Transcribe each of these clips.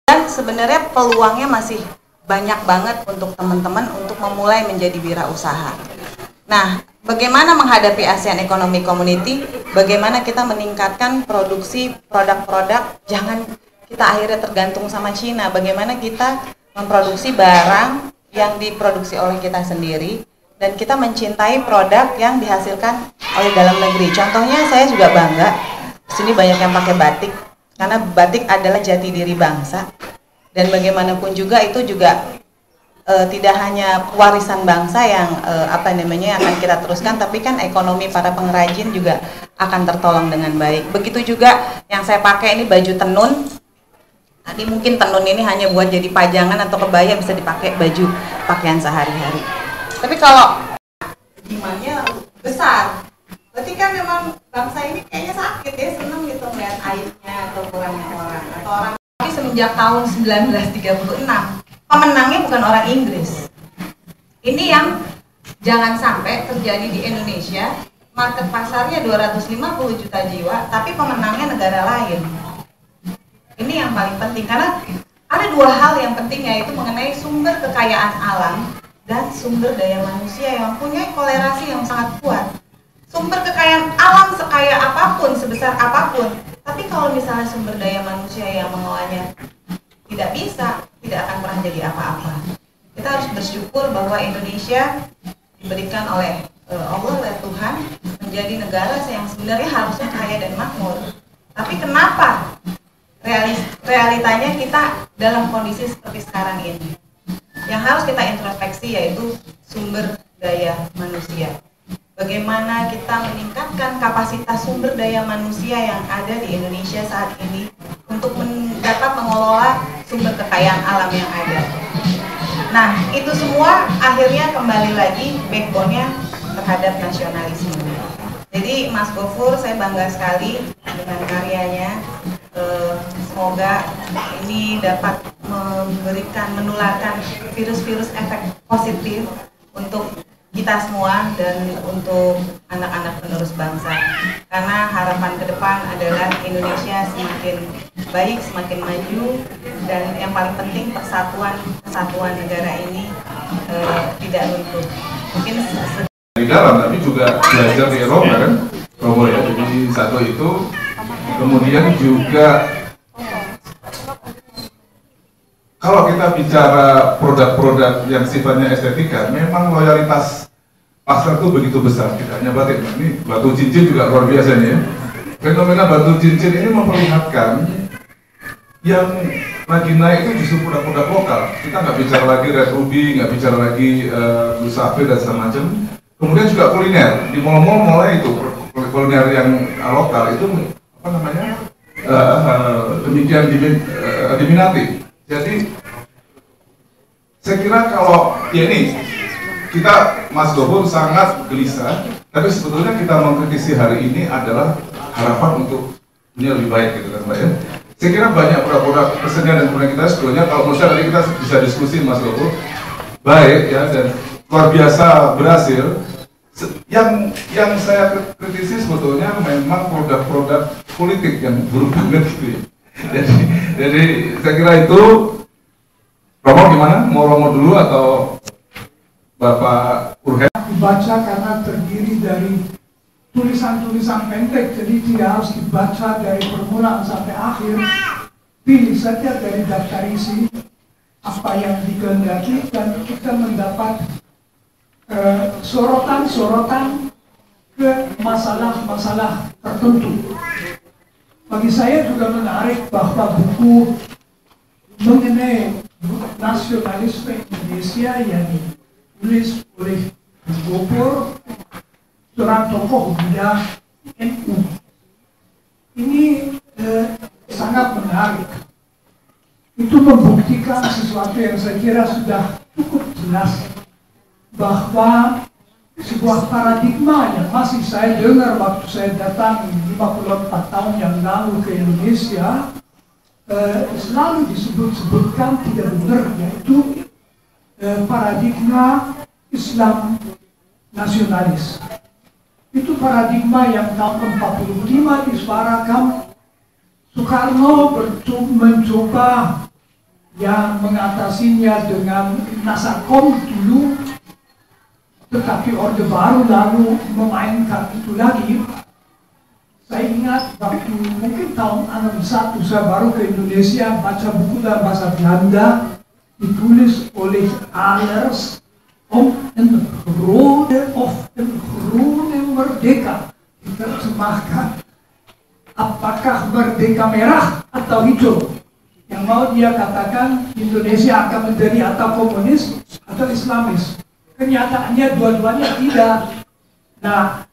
Dan sebenarnya peluangnya masih banyak banget untuk teman-teman untuk memulai menjadi wirausaha. Nah, bagaimana menghadapi ASEAN Economic Community? Bagaimana kita meningkatkan produksi produk-produk, jangan kita akhirnya tergantung sama Cina. Bagaimana kita memproduksi barang yang diproduksi oleh kita sendiri dan kita mencintai produk yang dihasilkan oleh dalam negeri. Contohnya saya juga bangga, di sini banyak yang pakai batik karena batik adalah jati diri bangsa. Dan bagaimanapun juga itu juga tidak hanya warisan bangsa yang akan kita teruskan, tapi kan ekonomi para pengrajin juga akan tertolong dengan baik. Begitu juga yang saya pakai ini baju tenun. Tadi mungkin tenun ini hanya buat jadi pajangan atau kebaya, bisa dipakai baju pakaian sehari-hari. Tapi kalau demandnya besar, berarti kan memang bangsa ini kayaknya sakit ya, seneng gitu melihat aibnya atau kurangnya orang atau orang. Tapi semenjak tahun 1936 pemenangnya bukan orang Inggris. Ini yang jangan sampai terjadi di Indonesia. Market pasarnya 250 juta jiwa, tapi pemenangnya negara lain. Ini yang paling penting karena ada dua hal yang penting, yaitu mengenai sumber kekayaan alam dan sumber daya manusia yang mempunyai kolerasi yang sangat kuat. Sumber kekayaan alam sekaya apapun, sebesar apapun, tapi kalau misalnya sumber daya manusia yang mengolahnya tidak bisa, tidak akan pernah jadi apa-apa. Kita harus bersyukur bahwa Indonesia diberikan oleh Allah, oleh Tuhan, menjadi negara yang sebenarnya harusnya kaya dan makmur. Tapi kenapa realitanya kita dalam kondisi seperti sekarang ini? Yang harus kita introspeksi yaitu sumber daya manusia. Bagaimana kita meningkatkan kapasitas sumber daya manusia yang ada di Indonesia saat ini untuk dapat mengelola sumber kekayaan alam yang ada. Nah, itu semua akhirnya kembali lagi backbone-nya terhadap nasionalisme. Jadi Mas Gofur, saya bangga sekali dengan karyanya. Semoga ini dapat menularkan virus-virus efek positif untuk kita semua dan untuk anak-anak penerus bangsa. Karena harapan ke depan adalah Indonesia semakin baik, semakin maju, dan yang paling penting kesatuan negara ini tidak runtuh. Mungkin di dalam, tapi juga belajar di Eropa kan, Romo ya. Jadi satu itu, kemudian juga kalau kita bicara produk-produk yang sifatnya estetika, memang loyalitas pasar itu begitu besar. Tidak hanya batik, ini batu cincin juga luar biasa ya. Fenomena batu cincin ini memperlihatkan yang lagi naik itu justru produk-produk lokal. Kita nggak bicara lagi red ruby, nggak bicara lagi blue sapphire dan segala macam. Kemudian juga kuliner, di mall-mall mulai itu kuliner yang lokal itu apa namanya demikian diminati. Jadi saya kira kalau ya ini kita Mas Gofur sangat gelisah, tapi sebetulnya kita mengkritisi hari ini adalah harapan untuk dunia lebih baik gitu kan Mbak ya. Saya kira banyak produk-produk kesenian dan budaya kita sebetulnya kalau menurut saya tadi kita bisa diskusi Mas Gofur baik ya dan luar biasa berhasil. Yang saya kritisi sebetulnya memang produk-produk politik yang buruk banget gitu ya. Jadi saya kira itu. Romo gimana? Mau Romo dulu atau Bapak Urhen? Dibaca karena terdiri dari tulisan-tulisan pendek, jadi tidak harus dibaca dari permulaan sampai akhir. Pilih saja dari daftar isi apa yang dikehendaki dan kita mendapat sorotan-sorotan ke masalah-masalah tertentu. Bagi saya juga menarik bahwa buku mengenai nasionalisme Indonesia yang ditulis oleh Gofur, seorang tokoh muda NU, ini sangat menarik. Itu membuktikan sesuatu yang saya kira sudah cukup jelas, bahwa sebuah paradigma yang masih saya dengar waktu saya datang 54 tahun yang lalu ke Indonesia, selalu disebut-sebutkan tidak benar, yaitu paradigma Islam nasionalis. Itu paradigma yang tahun 45 disuarakan. Soekarno mencoba yang mengatasinya dengan Nasakom dulu, tetapi Orde Baru lalu memainkan itu lagi. Saya ingat waktu mungkin tahun 61 saya baru ke Indonesia, baca buku dalam bahasa Belanda ditulis oleh Alers om een groene merdeka, diterjemahkan apakah merdeka merah atau hijau. Yang mau dia katakan Indonesia akan menjadi atau komunis atau Islamis. Kenyataannya dua-duanya tidak. Nah,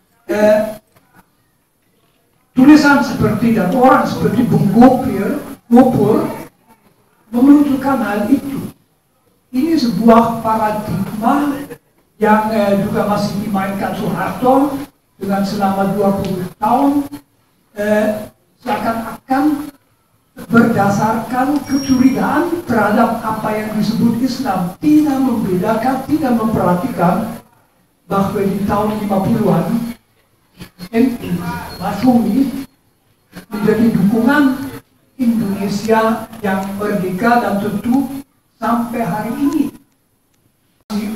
tulisan seperti dan orang seperti Bung Gopur menunjukkan hal itu. Ini sebuah paradigma yang juga masih dimainkan Soeharto dengan selama 20 tahun, seakan-akan berdasarkan kecurigaan terhadap apa yang disebut Islam, tidak membedakan, tidak memperhatikan bahwa di tahun 50-an MI Masyumi menjadi dukungan Indonesia yang merdeka dan tentu sampai hari ini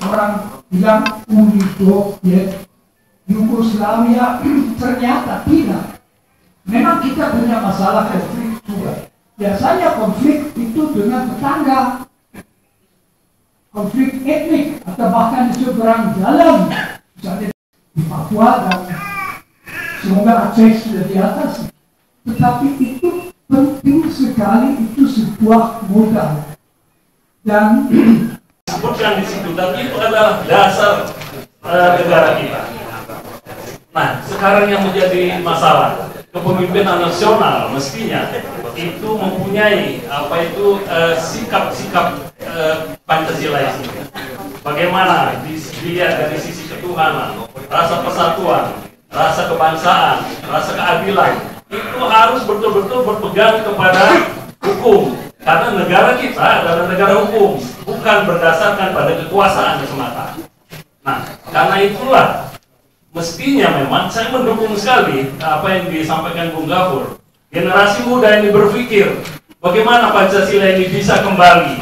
orang bilang Uni Soviet Yugoslavia ternyata tidak. Memang kita punya masalah konflik juga. Biasanya konflik itu dengan tetangga, konflik etnik atau bahkan di seberang jalan, misalnya di Papua dan semoga Aceh sudah di atas. Tetapi itu penting sekali, itu sebuah modal. Dan disebutkan di situ, dan itu adalah dasar negara kita. Nah, sekarang yang menjadi masalah, kepemimpinan nasional mestinya itu mempunyai apa itu sikap-sikap Pancasila ini. Bagaimana dilihat dari sisi ketuhanan, rasa persatuan, rasa kebangsaan, rasa keadilan, itu harus betul-betul berpegang kepada hukum. Karena negara kita adalah negara hukum, bukan berdasarkan pada kekuasaan semata. Nah, karena itulah mestinya memang saya mendukung sekali apa yang disampaikan Bung Gafur. Generasi muda ini berpikir bagaimana Pancasila ini bisa kembali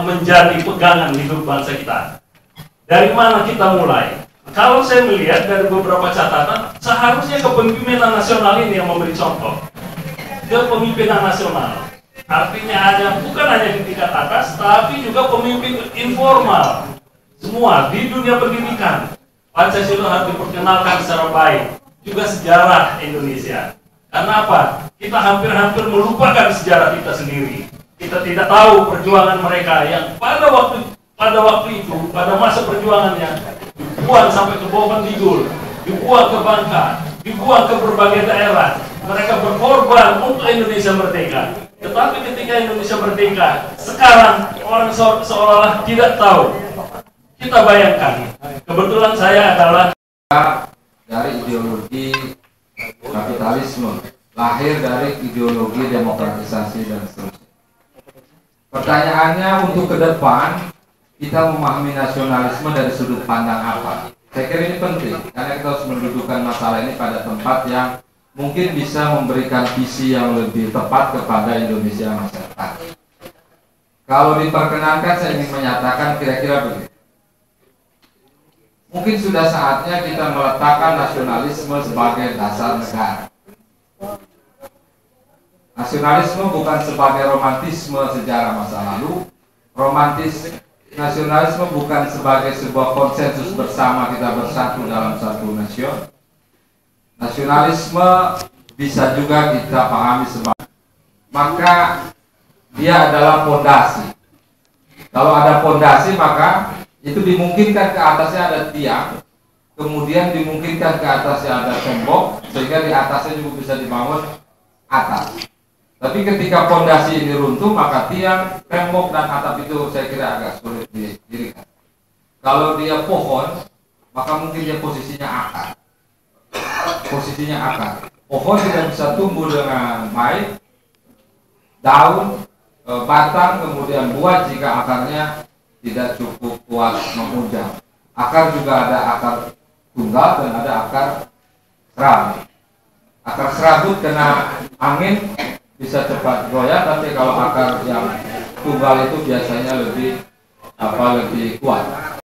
menjadi pegangan hidup bangsa kita. Dari mana kita mulai? Kalau saya melihat dari beberapa catatan, seharusnya kepemimpinan nasional ini yang memberi contoh. Kepemimpinan nasional. Artinya ada bukan hanya di tingkat atas, tapi juga pemimpin informal. Semua di dunia pendidikan. Pancasila harus diperkenalkan secara baik. Juga sejarah Indonesia. Karena apa? Kita hampir-hampir melupakan sejarah kita sendiri. Kita tidak tahu perjuangan mereka yang pada waktu itu, pada masa perjuangannya, dibuang sampai ke Boven Digul, dibuang ke Bangka, dibuang ke berbagai daerah. Mereka berkorban untuk Indonesia merdeka. Tetapi ketika Indonesia merdeka, sekarang orang seolah-olah tidak tahu. Kita bayangkan, kebetulan saya adalah dari ideologi kapitalisme, lahir dari ideologi demokratisasi dan seterusnya. Pertanyaannya untuk ke depan, kita memahami nasionalisme dari sudut pandang apa? Saya kira ini penting, karena kita harus mendudukkan masalah ini pada tempat yang mungkin bisa memberikan visi yang lebih tepat kepada Indonesia masa depan. Kalau diperkenankan, saya ingin menyatakan kira-kira begini. Mungkin sudah saatnya kita meletakkan nasionalisme sebagai dasar negara. Nasionalisme bukan sebagai romantisme sejarah masa lalu. Nasionalisme bukan sebagai sebuah konsensus bersama kita bersatu dalam satu nasion. Nasionalisme bisa juga kita pahami sebagai, maka dia adalah fondasi. Kalau ada fondasi, maka itu dimungkinkan ke atasnya ada tiang, kemudian dimungkinkan ke atasnya ada tembok, sehingga di atasnya juga bisa dibangun atap. Tapi ketika fondasi ini runtuh, maka tiang, tembok, dan atap itu saya kira agak sulit didirikan. Kalau dia pohon, maka mungkin dia posisinya akar. Posisinya akar. Pohon tidak bisa tumbuh dengan baik, daun, batang, kemudian buah jika akarnya tidak cukup kuat mengunjang. Akar juga ada akar tunggal dan ada akar serabut. Akar serabut kena angin bisa cepat goyah, tapi kalau akar yang tunggal itu biasanya lebih kuat.